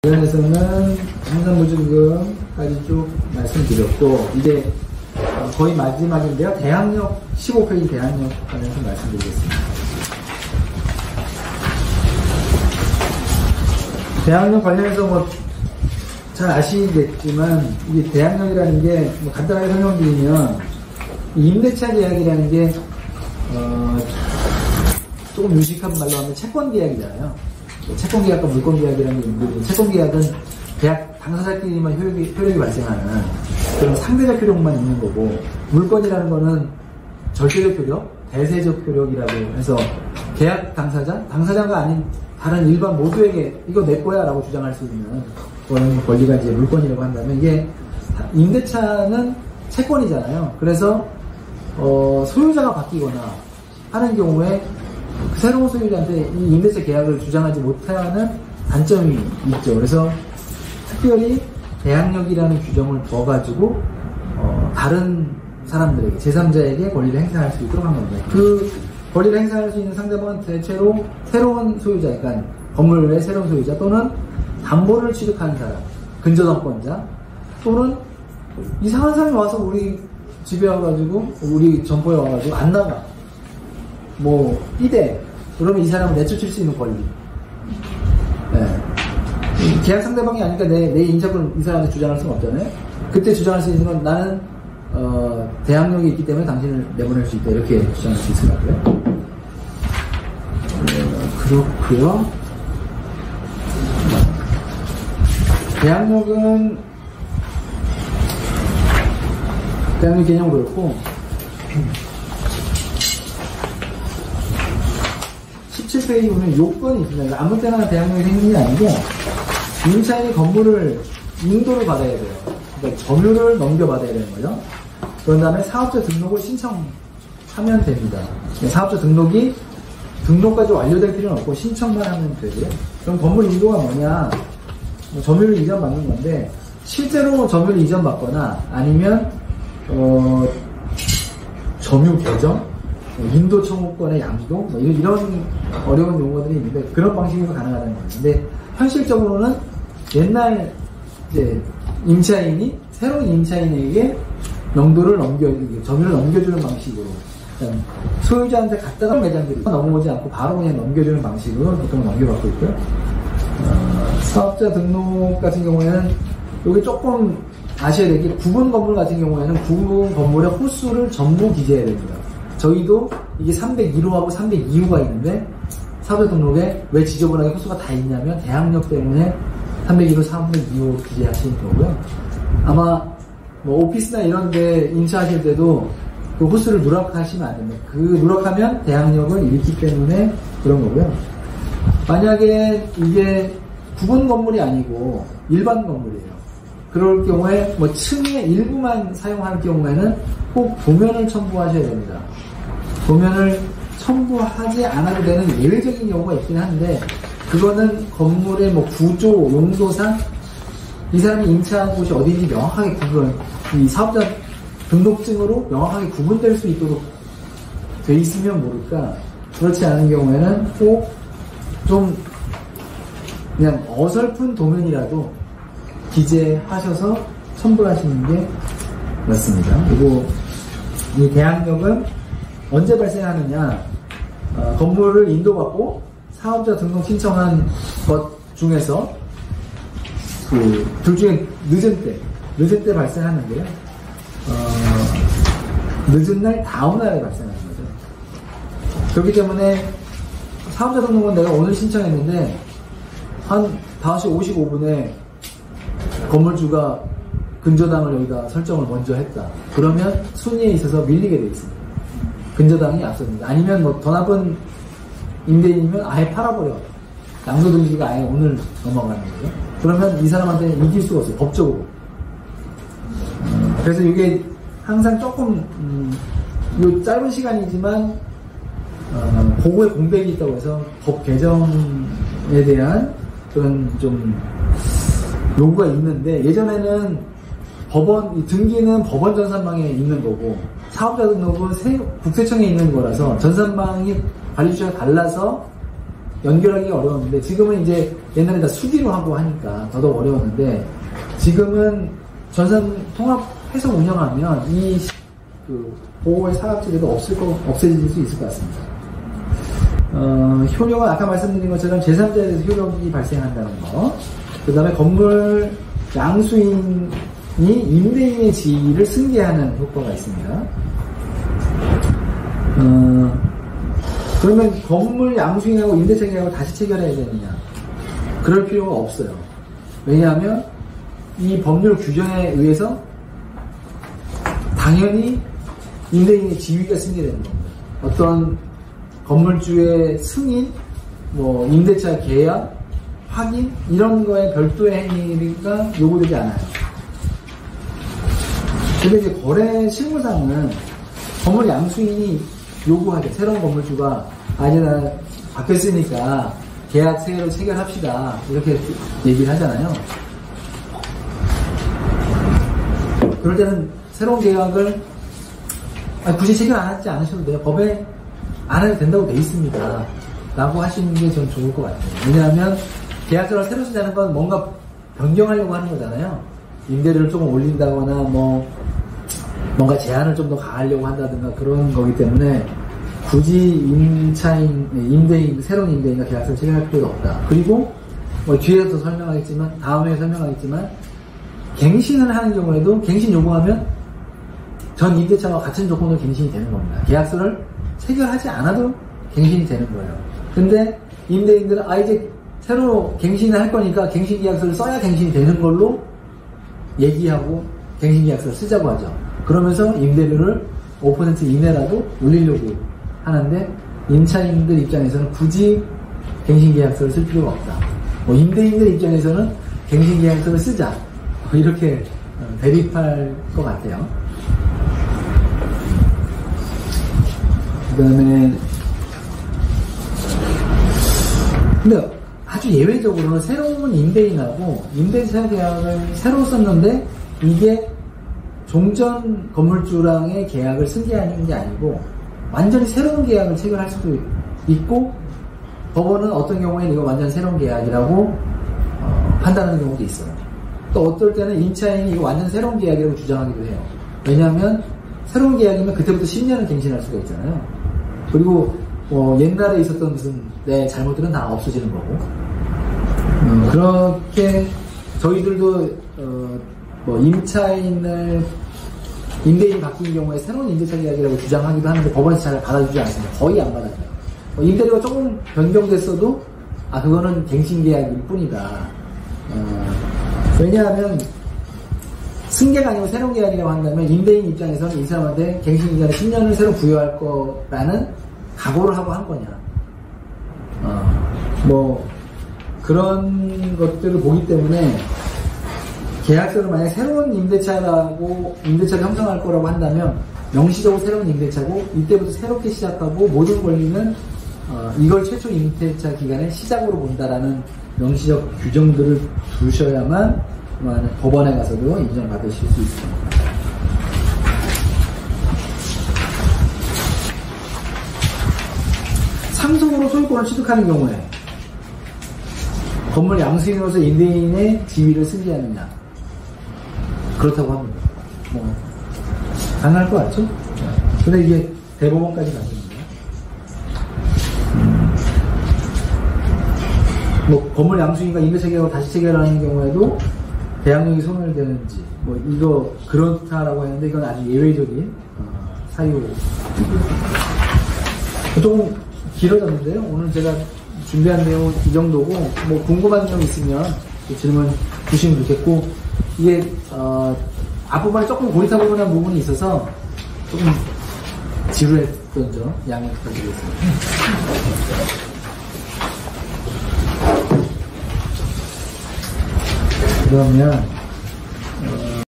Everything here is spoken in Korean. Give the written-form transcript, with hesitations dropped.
관련해서는 상산보증금까지 쭉 말씀드렸고, 이제 거의 마지막인데요. 대항력 15페이지 대항력 관련해서 말씀드리겠습니다. 대항력 관련해서 뭐 잘 아시겠지만, 이게 대항력이라는 게 뭐 간단하게 설명드리면, 임대차 계약이라는 게 조금 유식한 말로 하면 채권 계약이잖아요. 채권 계약과 물권 계약이라는 게 있는데, 채권 계약은 계약 당사자끼리만 효력이 발생하는 그런 상대적 효력만 있는 거고, 물권이라는 거는 절대적 효력, 대세적 효력이라고 해서 계약 당사자가 아닌 다른 일반 모두에게 이거 내 거야 라고 주장할 수 있는 그런 권리가 이제 물권이라고 한다면, 이게 임대차는 채권이잖아요. 그래서 소유자가 바뀌거나 하는 경우에 새로운 소유자한테 이 임대차 계약을 주장하지 못하는 단점이 있죠. 그래서 특별히 대항력이라는 규정을 둬가지고 다른 사람들에게, 제3자에게 권리를 행사할 수 있도록 한 겁니다. 그 권리를 행사할 수 있는 상대방은 대체로 새로운 소유자, 그러니까 건물의 새로운 소유자, 또는 담보를 취득하는 사람, 근저당권자, 또는 이상한 사람이 와서 우리 집에 와가지고, 우리 점포에 와가지고 안 나가. 뭐 이대 그러면 이 사람을 내쫓을 수 있는 권리. 네. 계약 상대방이 아니니까 내 인적을 이 사람한테 주장할 수는 없잖아요. 그때 주장할 수 있는 건 나는 대항력이 있기 때문에 당신을 내보낼 수 있다, 이렇게 주장할 수 있을 것 같고요. 그렇고요. 대항력 개념은 그렇고, 17페이지 보면 요건이 있습니다. 그러니까 아무 때나 대항력이 생기는 게 아니고, 임차인이 건물을 인도를 받아야 돼요. 그러니까 점유를 넘겨받아야 되는 거죠. 그런 다음에 사업자 등록을 신청하면 됩니다. 사업자 등록까지 완료될 필요는 없고 신청만 하면 되고요. 그럼 건물 인도가 뭐냐? 점유를 이전받는 건데, 실제로 점유를 이전받거나 아니면 점유 개정, 인도 청구권의 양도, 뭐 이런 어려운 용어들이 있는데, 그런 방식으로 가능하다는 거예요. 근데 현실적으로는 옛날 이제 임차인이 새로운 임차인에게 점유를 넘겨주는 방식으로, 소유자한테 갖다가 매장들이 넘어오지 않고 바로 그냥 넘겨주는 방식으로 보통 넘겨받고 있고요. 사업자 등록 같은 경우에는 여기 조금 아셔야 될 게, 구분 건물 같은 경우에는 구분 건물의 호수를 전부 기재해야 됩니다. 저희도 이게 302호하고 302호가 있는데, 사업자 등록에 왜 지저분하게 호수가 다 있냐면 대항력 때문에 301호, 302호 기재하시는 거고요. 아마 뭐 오피스나 이런 데 임차하실 때도 그 호수를 누락하시면 안 됩니다. 그 누락하면 대항력을 잃기 때문에 그런 거고요. 만약에 이게 구분 건물이 아니고 일반 건물이에요. 그럴 경우에 뭐 층의 일부만 사용할 경우에는 꼭 도면을 첨부하셔야 됩니다. 도면을 첨부하지 않아도 되는 예외적인 경우가 있긴 한데, 그거는 건물의 뭐 구조, 용도상 이 사람이 임차한 곳이 어디인지 명확하게 이 사업자 등록증으로 명확하게 구분될 수 있도록 돼 있으면 모를까, 그렇지 않은 경우에는 꼭 좀 그냥 어설픈 도면이라도 기재하셔서 첨부하시는 게 맞습니다. 그리고 이 대항력은 언제 발생하느냐, 건물을 인도받고 사업자 등록 신청한 것 중에서 둘 중에 늦은 때 발생하는데요. 늦은 날 다음 날에 발생하는 거죠. 그렇기 때문에 사업자 등록은 내가 오늘 신청했는데 한 5시 55분에 건물주가 근저당을 여기다 설정을 먼저 했다. 그러면 순위에 있어서 밀리게 돼 있습니다. 근저당이 앞섭니다. 아니면 뭐 더 나쁜 임대인이면 아예 팔아버려. 양도등기가 아예 오늘 넘어가는 거죠. 그러면 이 사람한테 이길 수가 없어요. 법적으로. 그래서 이게 항상 조금 요 짧은 시간이지만 보고에 공백이 있다고 해서 법 개정에 대한 그런 좀 요구가 있는데, 예전에는 이 등기는 법원 전산망에 있는 거고 사업자 등록은 국세청에 있는 거라서 전산망이 관리주체가 달라서 연결하기가 어려웠는데 지금은 이제 옛날에 다 수기로 하고 하니까 더더욱 어려웠는데 지금은 전산 통합해서 운영하면 이 보호의 사각지대도 없어질 수 있을 것 같습니다. 효력은 아까 말씀드린 것처럼 제3자에 대해서 효력이 발생한다는 거. 그 다음에 건물 양수인이 임대인의 지위를 승계하는 효과가 있습니다. 그러면 건물 양수인하고 임대차 계약을 다시 체결해야 되느냐? 그럴 필요가 없어요. 왜냐하면 이 법률 규정에 의해서 당연히 임대인의 지위가 승계되는 겁니다. 어떤 건물주의 승인, 뭐 임대차 계약, 확인 이런 거에 별도의 행위가 요구되지 않아요. 근데 이제 거래 실무상은 건물 양수인이 요구하죠. 새로운 건물주가 이제 나 바뀌었으니까 계약 새로 체결합시다 이렇게 얘기를 하잖아요. 그럴 때는 새로운 계약을 굳이 체결 안 하지 않으셔도 돼요. 법에 안 해도 된다고 돼 있습니다 라고 하시는 게 전 좋을 것 같아요. 왜냐하면 계약서를 새로 쓰자는 건 뭔가 변경하려고 하는 거잖아요. 임대료를 조금 올린다거나 뭔가 제한을 좀 더 가하려고 한다든가 그런 거기 때문에 굳이 임대인, 새로운 임대인과 계약서를 체결할 필요가 없다. 그리고 뒤에서 설명하겠지만, 다음에 설명하겠지만, 갱신을 하는 경우에도 갱신 요구하면 전 임대차와 같은 조건으로 갱신이 되는 겁니다. 계약서를 체결하지 않아도 갱신이 되는 거예요. 근데 임대인들은 이제 새로 갱신을 할 거니까 갱신 계약서를 써야 갱신이 되는 걸로 얘기하고 갱신 계약서를 쓰자고 하죠. 그러면서 임대료를 5% 이내라도 올리려고 하는데 임차인들 입장에서는 굳이 갱신 계약서를 쓸 필요가 없다. 임대인들 입장에서는 갱신 계약서를 쓰자. 이렇게 대립할 것 같아요. 그 다음에 근데 아주 예외적으로는 새로운 임대인하고 임대차 계약을 새로 썼는데 이게 종전 건물주랑의 계약을 승계하는 게 아니고 완전히 새로운 계약을 체결할 수도 있고 법원은 어떤 경우에는 이거 완전 새로운 계약이라고 판단하는 경우도 있어요. 또 어떨 때는 임차인이 이거 완전 새로운 계약이라고 주장하기도 해요. 왜냐하면 새로운 계약이면 그때부터 10년을 갱신할 수가 있잖아요. 그리고 옛날에 있었던 무슨 잘못들은 다 없어지는 거고 그렇게 저희들도 임대인 바뀐 경우에 새로운 임대차 계약이라고 주장하기도 하는데 법원에서 잘 받아주지 않습니다. 거의 안 받아줘요. 임대료가 조금 변경됐어도 그거는 갱신 계약일 뿐이다. 왜냐하면 승계가 아니고 새로운 계약이라고 한다면 임대인 입장에서는 이 사람한테 갱신 기간에 10년을 새로 부여할 거라는 각오를 하고 한 거냐. 그런 것들을 보기 때문에 계약서를 만약 새로운 임대차를 형성할 거라고 한다면 명시적으로 새로운 임대차고 이때부터 새롭게 시작하고 모든 권리는 이걸 최초 임대차 기간의 시작으로 본다라는 명시적 규정들을 두셔야만 법원에 가서도 인정받으실 수 있습니다. 상속으로 소유권을 취득하는 경우에 건물 양수인으로서 임대인의 지위를 승계하느냐 그렇다고 합니다. 가능할 것 같죠? 근데 이게 대법원까지 갔습니다. 건물 양수인과 임대차 계약을 다시 체결하는 경우에도 대항력이 소멸되는지 이거 그렇다라고 했는데 이건 아주 예외적인 사유이고요. 조금 길어졌는데요. 오늘 제가 준비한 내용은 이 정도고 궁금한 점 있으면 질문 주시면 좋겠고 이게 앞부분에 조금 고리타분한 부분이 있어서 조금 지루했던 점 양해 부탁드리겠습니다. 그러면